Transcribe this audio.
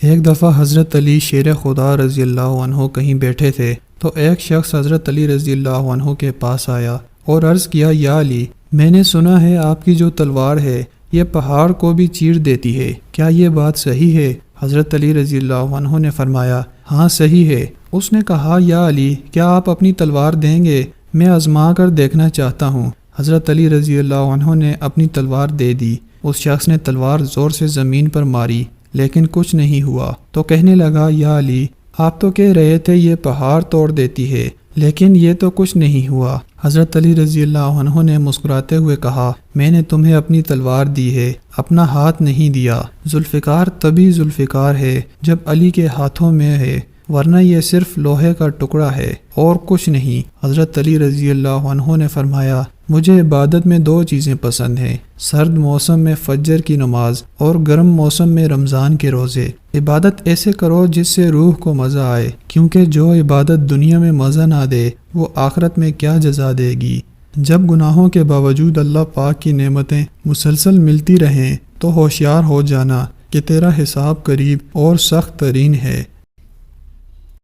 ایک دفعہ حضرت علی شیر خدا رضی اللہ عنہ کہیں بیٹھے تھے تو ایک شخص حضرت علی رضی اللہ عنہ کے پاس آیا اور عرض کیا، یا علی، میں نے سنا ہے آپ کی جو تلوار ہے یہ پہاڑ کو بھی چیر دیتی ہے، کیا یہ بات صحیح ہے؟ حضرت علی رضی اللہ عنہ نے فرمایا، ہاں صحیح ہے۔ اس نے کہا، یا علی، کیا آپ اپنی تلوار دیں گے؟ میں آزما کر دیکھنا چاہتا ہوں۔ حضرت علی رضی اللہ عنہ نے اپنی تلوار دے دی۔ اس شخص نے تلوار زور سے زمین پر ماری لیکن کچھ نہیں ہوا تو کہنے لگا، یا علی، آپ تو کہہ رہے تھے یہ پہاڑ توڑ دیتی ہے لیکن یہ تو کچھ نہیں ہوا۔ حضرت علی رضی اللہ عنہ نے مسکراتے ہوئے کہا، میں نے تمہیں اپنی تلوار دی ہے، اپنا ہاتھ نہیں دیا۔ ذوالفقار تبھی ذوالفقار ہے جب علی کے ہاتھوں میں ہے، ورنہ یہ صرف لوہے کا ٹکڑا ہے اور کچھ نہیں۔ حضرت علی رضی اللہ عنہ نے فرمایا، مجھے عبادت میں دو چیزیں پسند ہیں، سرد موسم میں فجر کی نماز اور گرم موسم میں رمضان کے روزے۔ عبادت ایسے کرو جس سے روح کو مزہ آئے، کیونکہ جو عبادت دنیا میں مزہ نہ دے وہ آخرت میں کیا جزا دے گی۔ جب گناہوں کے باوجود اللہ پاک کی نعمتیں مسلسل ملتی رہیں تو ہوشیار ہو جانا کہ تیرا حساب قریب اور سخت ترین ہے۔